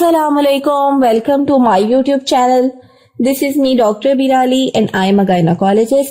Assalamu alaikum. Welcome to my YouTube channel. This is me Dr. Birali and I am a gynecologist.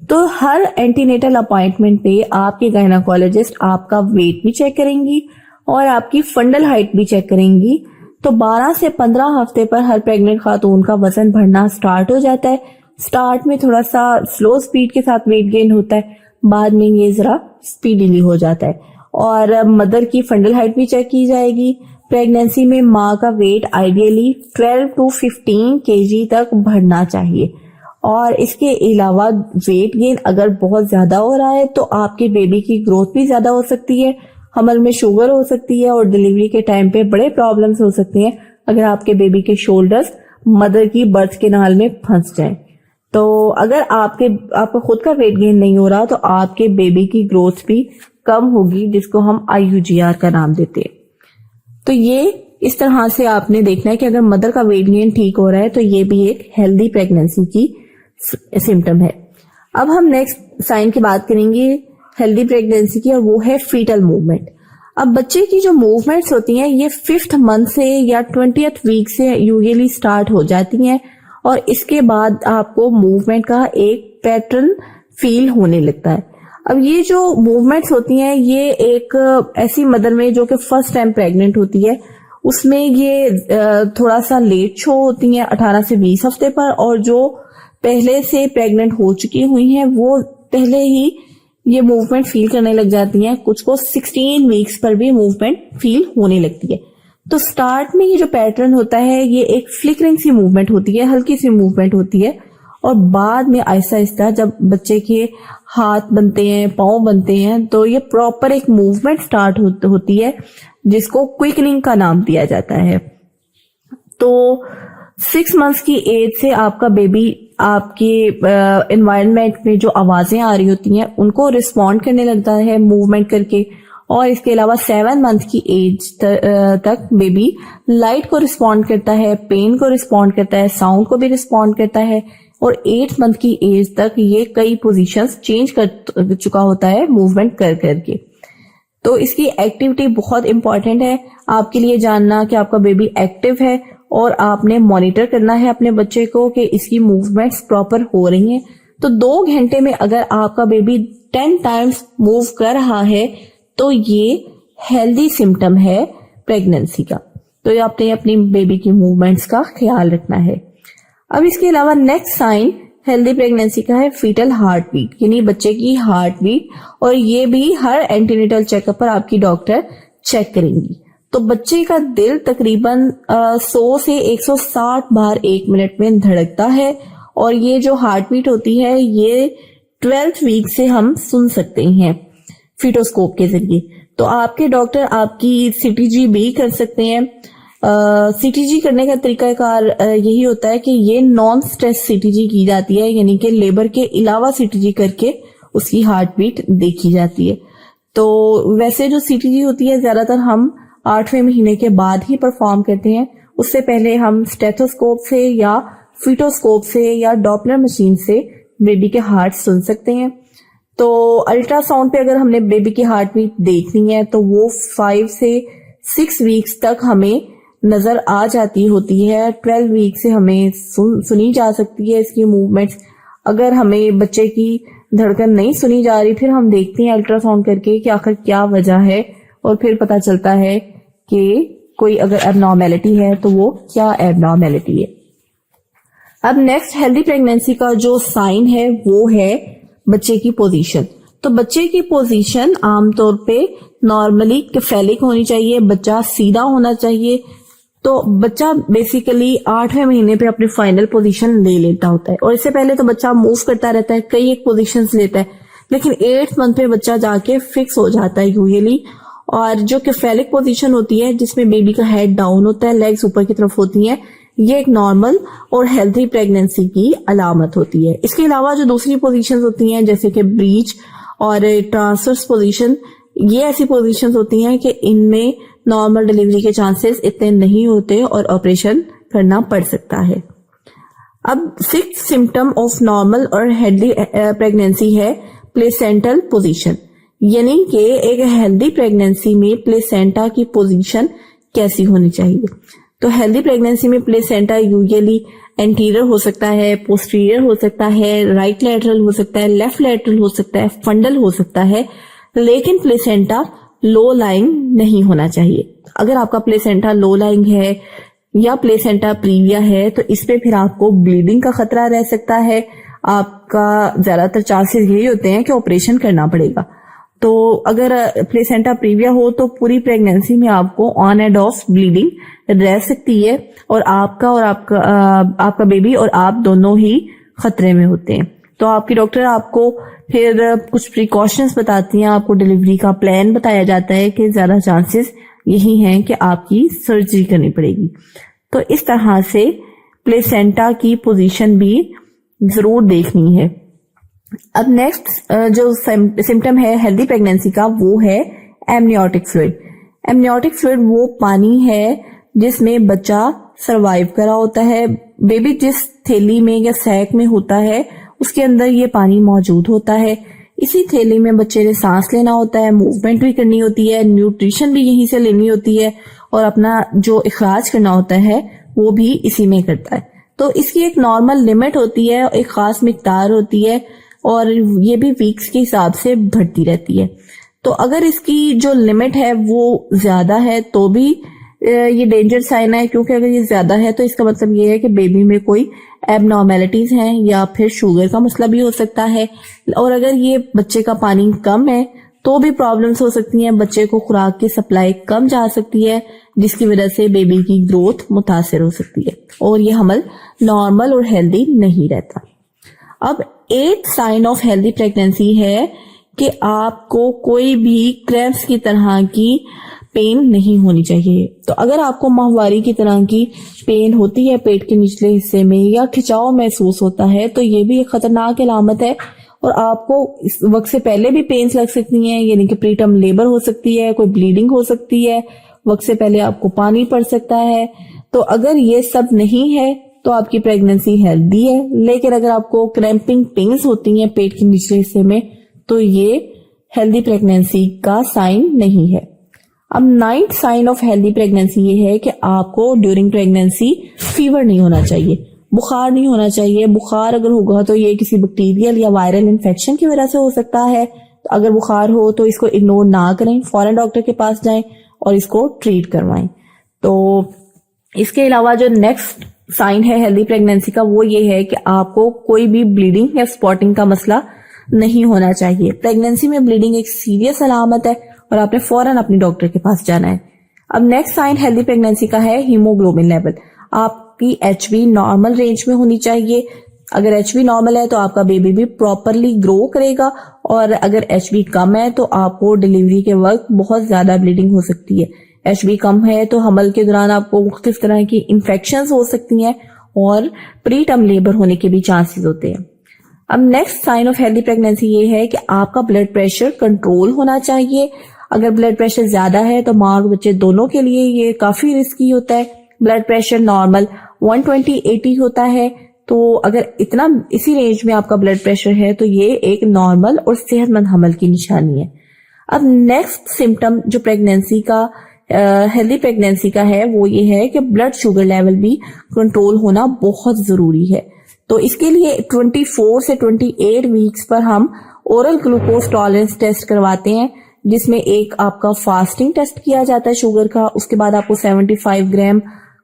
تو ہر anti natal appointment پہ آپ کے گائناکولوجسٹ آپ کا wait بھی چیک کریں گی اور آپ کی فنڈل ہائٹ بھی چیک کریں گی. تو 12 سے 15 ہفتے پر ہر پریگننٹ خاتون کا وزن بڑھنا سٹارٹ ہو جاتا ہے. سٹارٹ میں تھوڑا سا سلو سپیڈ کے ساتھ ویٹ گین ہوتا ہے, بعد میں یہ ذرا سپیڈیلی ہو جاتا ہے. اور مدر کی فنڈل ہائٹ بھی چیک کی جائے گی. پریگنینسی میں ماں کا ویٹ آئیڈیلی 12 to 15 kg تک بڑھنا چاہیے. اور اس کے علاوہ ویٹ گین اگر بہت زیادہ ہو رہا ہے تو آپ کے بیبی کی گروتھ بھی زیادہ ہو سکتی ہے, حمل میں شوگر ہو سکتی ہے, اور ڈلیوری کے ٹائم پہ بڑے پرابلمز ہو سکتے ہیں اگر آپ کے بیبی کے شولڈرز مدر کی برتھ کینال میں پھنس جائیں. تو اگر آپ کا خود کا ویٹ گین نہیں ہو رہا تو آپ کے بیبی کی گروتھ بھی کم ہوگی, جس کو ہم IUGR کا نام دیتے ہیں. تو یہ اس طرح سے آپ نے دیکھنا ہے کہ اگر مدر کا ویٹ گین ٹھیک ہو رہا ہے تو یہ بھی ایک ہیلدی پریگنینسی کی سمٹم ہے. اب ہم نیکسٹ سائن کی بات کریں گے ہیلدی پریگنینسی کی, اور وہ ہے فیٹل موومنٹ. اب بچے کی جو موومنٹس ہوتی ہیں یہ 5th منتھ سے یا 20th ویک سے یوزلی اسٹارٹ ہو جاتی ہیں, اور اس کے بعد آپ کو موومنٹ کا ایک پیٹرن فیل ہونے لگتا ہے. اب یہ جو موومنٹس ہوتی ہیں یہ ایک ایسی مدر میں جو کہ فرسٹ ٹائم پریگننٹ ہوتی ہے اس میں یہ تھوڑا سا لیٹ شو ہوتی ہیں 18 سے 20 ہفتے پر, اور جو پہلے سے پریگننٹ ہو چکی ہوئی ہیں وہ پہلے ہی یہ موومنٹ فیل کرنے لگ جاتی ہیں. کچھ کو 16 ویکس پر بھی موومنٹ فیل ہونے لگتی ہے. تو سٹارٹ میں یہ جو پیٹرن ہوتا ہے یہ ایک فلکرنگ سی موومنٹ ہوتی ہے, ہلکی سی موومنٹ ہوتی ہے, اور بعد میں آہستہ آہستہ جب بچے کے ہاتھ بنتے ہیں, پاؤں بنتے ہیں, تو یہ پراپر ایک موومنٹ سٹارٹ ہوتی ہے جس کو کوئکننگ کا نام دیا جاتا ہے. تو 6 منتھس کی ایج سے آپ کا بیبی آپ کے انوائرمنٹ میں جو آوازیں آ رہی ہوتی ہیں ان کو رسپونڈ کرنے لگتا ہے موومنٹ کر کے, اور اس کے علاوہ 7 منتھ کی ایج تک بیبی لائٹ کو رسپونڈ کرتا ہے, پین کو رسپونڈ کرتا ہے, ساؤنڈ کو بھی رسپونڈ کرتا ہے, اور 8 منتھ کی ایج تک یہ کئی پوزیشنز چینج کر چکا ہوتا ہے موومنٹ کر کے. تو اس کی ایکٹیویٹی بہت امپورٹنٹ ہے آپ کے لیے جاننا کہ آپ کا بیبی ایکٹیو ہے, اور آپ نے مانیٹر کرنا ہے اپنے بچے کو کہ اس کی موومنٹس پراپر ہو رہی ہیں. تو 2 گھنٹے میں اگر آپ کا بیبی 10 ٹائمز موو کر رہا ہے تو یہ ہیلدی سمٹم ہے پریگننسی کا. تو آپ نے اپنی بیبی کی موومنٹس کا خیال رکھنا ہے. اب اس کے علاوہ نیکسٹ سائن ہیلدی پریگننسی کا ہے فیٹل ہارٹ بیٹ, یعنی بچے کی ہارٹ بیٹ, اور یہ بھی ہر اینٹینیٹل چیک اپ پر آپ کی ڈاکٹر چیک کریں گی. تو بچے کا دل تقریباً 100 سے 160 بار 1 منٹ میں دھڑکتا ہے, اور یہ جو ہارٹ بیٹ ہوتی ہے یہ 12th ویک سے ہم سن سکتے ہیں فیٹوسکوپ کے ذریعے. تو آپ کے ڈاکٹر آپ کی CTG بھی کر سکتے ہیں. CTG کرنے کا طریقہ کار یہی ہوتا ہے کہ یہ نان سٹریس CTG کی جاتی ہے, یعنی کہ لیبر کے علاوہ CTG کر کے اس کی ہارٹ بیٹ دیکھی جاتی ہے. تو ویسے جو CTG ہوتی ہے زیادہ تر ہم 8ویں مہینے کے بعد ہی پرفارم کرتے ہیں, اس سے پہلے ہم اسٹیتھوسکوپ سے یا فیٹوسکوپ سے یا ڈاپلر مشین سے بیبی کے ہارٹ سن سکتے ہیں. تو الٹرا ساؤنڈ پہ اگر ہم نے بیبی کی ہارٹ بیٹ دیکھنی ہے تو وہ 5 سے 6 ویکس تک ہمیں نظر آ جاتی ہوتی ہے. 12 ویک سے ہمیں سنی جا سکتی ہے اس کی موومنٹس. اگر ہمیں بچے کی دھڑکن نہیں سنی جا رہی پھر ہم دیکھتے ہیں الٹرا ساؤنڈ کر کے کہ آخر کیا وجہ ہے, اور پھر پتا چلتا ہے کہ کوئی اگر ایب نارمیلٹی ہے تو وہ کیا ایب نارمیلٹی ہے. اب نیکسٹ ہیلدی پریگنینسی کا جو سائن ہے وہ ہے بچے کی پوزیشن. تو بچے کی پوزیشن عام طور پہ نارملی کیفیلک ہونی چاہیے, بچہ سیدھا ہونا چاہیے. تو بچہ بیسیکلی 8ویں مہینے پہ اپنی فائنل پوزیشن لے لیتا ہوتا ہے, اور اس سے پہلے تو بچہ موو کرتا رہتا ہے, کئی ایک پوزیشنز لیتا ہے, لیکن 8th منتھ پہ بچہ جا کے فکس ہو جاتا ہے یوزلی. اور جو کیفیلک پوزیشن ہوتی ہے جس میں بیبی کا ہیڈ ڈاؤن ہوتا ہے, لیگز اوپر کی طرف ہوتی ہیں, یہ ایک نارمل اور ہیلتھی پریگننسی کی علامت ہوتی ہے. اس کے علاوہ جو دوسری پوزیشنز ہوتی ہیں جیسے کہ بریچ اور ٹرانسورس پوزیشن, یہ ایسی پوزیشنز ہوتی ہیں کہ ان میں نارمل ڈیلیوری کے چانسز اتنے نہیں ہوتے اور آپریشن کرنا پڑ سکتا ہے. اب 6th سمٹم آف نارمل اور ہیلدی پریگننسی ہے پلیسینٹل پوزیشن, یعنی کہ ایک ہیلدی پریگننسی میں پلیسینٹا کی پوزیشن کیسی ہونی چاہیے. تو ہیلدی پریگنینسی میں پلیسینٹا یوزلی انٹیریئر ہو سکتا ہے، پوسٹیریئر ہو سکتا ہے، رائٹ لیٹرل ہو سکتا ہے، لیفٹ لیٹرل ہو سکتا ہے، فنڈل ہو سکتا ہے، لیکن پلیسینٹا لو لائنگ نہیں ہونا چاہیے. اگر آپ کا پلیسینٹا لو لائنگ ہے یا پلیسینٹا پریویا ہے تو اس پہ پھر آپ کو بلیڈنگ کا خطرہ رہ سکتا ہے. آپ کا زیادہ تر چانسز یہی ہوتے ہیں کہ آپریشن کرنا پڑے گا. تو اگر پلیسینٹا پریویا ہو تو پوری پریگنینسی میں آپ کو آن اینڈ آف بلیڈنگ رہ سکتی ہے، اور آپ کا بیبی اور آپ دونوں ہی خطرے میں ہوتے ہیں. تو آپ کی ڈاکٹر آپ کو پھر کچھ پریکاشنز بتاتی ہیں، آپ کو ڈیلیوری کا پلان بتایا جاتا ہے کہ زیادہ چانسز یہی ہیں کہ آپ کی سرجری کرنی پڑے گی. تو اس طرح سے پلیسینٹا کی پوزیشن بھی ضرور دیکھنی ہے. اب نیکسٹ جو سمٹم ہے ہیلدی پریگنینسی کا وہ ہے ایمنیوٹک فلوئڈ. ایمنیوٹک فلوئڈ وہ پانی ہے جس میں بچہ سروائیو کرا ہوتا ہے. بیبی جس تھیلی میں یا سیک میں ہوتا ہے اس کے اندر یہ پانی موجود ہوتا ہے. اسی تھیلی میں بچے نے سانس لینا ہوتا ہے، موومنٹ بھی کرنی ہوتی ہے، نیوٹریشن بھی یہیں سے لینی ہوتی ہے، اور اپنا جو اخراج کرنا ہوتا ہے وہ بھی اسی میں کرتا ہے. تو اس کی ایک نارمل لمٹ ہوتی ہے، ایک خاص مقدار ہوتی ہے، اور یہ بھی ویکس کے حساب سے بڑھتی رہتی ہے. تو اگر اس کی جو لمٹ ہے وہ زیادہ ہے تو بھی یہ ڈینجر سائن ہے، کیونکہ اگر یہ زیادہ ہے تو اس کا مطلب یہ ہے کہ بیبی میں کوئی ایب نارمیلٹیز ہیں یا پھر شوگر کا مسئلہ بھی ہو سکتا ہے. اور اگر یہ بچے کا پانی کم ہے تو بھی پرابلمس ہو سکتی ہیں. بچے کو خوراک کی سپلائی کم جا سکتی ہے جس کی وجہ سے بیبی کی گروتھ متاثر ہو سکتی ہے اور یہ حمل نارمل اور ہیلدی نہیں رہتا. اب 8 سائن آف ہیلدی پریگنینسی ہے کہ آپ کو کوئی بھی کریمپس کی طرح کی پین نہیں ہونی چاہیے. تو اگر آپ کو ماہواری کی طرح کی پین ہوتی ہے پیٹ کے نچلے حصے میں یا کھچاؤ محسوس ہوتا ہے تو یہ بھی ایک خطرناک علامت ہے، اور آپ کو اس وقت سے پہلے بھی پینس لگ سکتی ہیں، یعنی کہ پری ٹرم لیبر ہو سکتی ہے، کوئی بلیڈنگ ہو سکتی ہے، وقت سے پہلے آپ کو پانی پڑ سکتا ہے. تو اگر یہ سب نہیں ہے تو آپ کی پریگنینسی ہیلدی ہے. لیکن اگر آپ کو کریمپنگ پینس ہوتی ہیں پیٹ کے نچلے حصے میں تو یہ ہیلدی پریگنینسی کا سائن نہیں ہے. اب 9th sign of healthy pregnancy یہ ہے کہ آپ کو ڈیورنگ پریگنینسی فیور نہیں ہونا چاہیے، بخار نہیں ہونا چاہیے. بخار اگر ہوگا تو یہ کسی بیکٹیریل یا وائرل انفیکشن کی وجہ سے ہو سکتا ہے. اگر بخار ہو تو اس کو اگنور نہ کریں، فوراً ڈاکٹر کے پاس جائیں اور اس کو ٹریٹ کروائیں. تو اس کے علاوہ جو نیکسٹ سائن ہے ہیلدی پریگنینسی کا وہ یہ ہے کہ آپ کو کوئی بھی بلیڈنگ یا سپاٹنگ کا مسئلہ نہیں ہونا چاہیے. پریگنینسی میں بلیڈنگ ایک سیریس علامت ہے اور آپ نے فوراً اپنی ڈاکٹر کے پاس جانا ہے. اب نیکسٹ سائن ہیلدی پریگنینسی کا ہے ہیموگلوبن لیول. آپ کی ایچ بی نارمل رینج میں ہونی چاہیے. اگر ایچ بی نارمل ہے تو آپ کا بیبی بھی پراپرلی گرو کرے گا، اور اگر ایچ بی کم ہے تو آپ کو ڈیلیوری کے وقت بہت زیادہ بلیڈنگ ہو سکتی ہے. ایچ بی کم ہے تو حمل کے دوران آپ کو مختلف طرح کی انفیکشنز ہو سکتی ہیں اور پری ٹرم لیبر ہونے کے بھی چانسز ہوتے ہیں. اب next sign of healthy pregnancy یہ ہے کہ آپ کا بلڈ پریشر کنٹرول ہونا چاہیے. اگر بلڈ پریشر زیادہ ہے تو ماں اور بچے دونوں کے لیے یہ کافی رسکی ہوتا ہے. بلڈ پریشر نارمل 120/80 ہوتا ہے، تو اگر اتنا اسی رینج میں آپ کا بلڈ پریشر ہے تو یہ ایک نارمل اور صحت مند حمل کی نشانی ہے. اب نیکسٹ سمٹم جو پریگنینسی کا ہیلدی پریگنینسی کا ہے وہ یہ ہے کہ بلڈ شوگر لیول بھی کنٹرول ہونا بہت ضروری ہے. تو اس کے لیے 24 سے 28 ویکس پر ہم اورل گلوکوز ٹالرنس ٹیسٹ کرواتے ہیں، جس میں ایک آپ کا فاسٹنگ ٹیسٹ کیا جاتا ہے شوگر کا. اس کے بعد آپ کو 75 گرام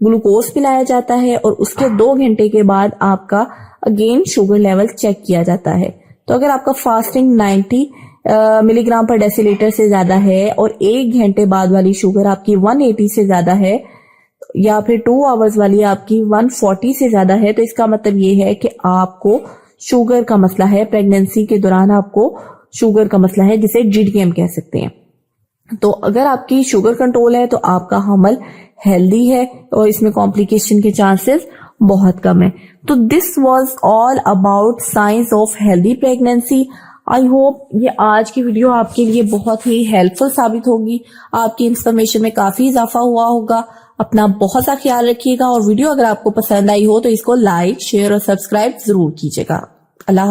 گلوکوز پلایا جاتا ہے اور اس کے 2 گھنٹے کے بعد آپ کا اگین شوگر لیول چیک کیا جاتا ہے. تو اگر آپ کا فاسٹنگ 90 ملی گرام پر ڈیسی لیٹر سے زیادہ ہے اور 1 گھنٹے بعد والی شوگر آپ کی 180 سے زیادہ ہے یا پھر 2 آورز والی آپ کی 140 سے زیادہ ہے تو اس کا مطلب یہ ہے کہ آپ کو شوگر کا مسئلہ ہے. پریگنینسی کے دوران آپ کو شوگر کا مسئلہ ہے جسے GDM کہہ سکتے ہیں. تو اگر آپ کی شوگر کنٹرول ہے تو آپ کا حمل ہیلدی ہے اور اس میں کمپلیکیشن کے چانسز بہت کم ہے. تو this was all about science of healthy pregnancy. I hope یہ آج کی ویڈیو آپ کے لیے بہت ہی ہیلپ فل ثابت ہوگی، آپ کی انفارمیشن میں کافی اضافہ ہوا ہوگا. اپنا بہت سا خیال رکھیے گا، اور ویڈیو اگر آپ کو پسند آئی ہو تو اس کو لائک، شیئر اور سبسکرائب ضرور کیجیے گا.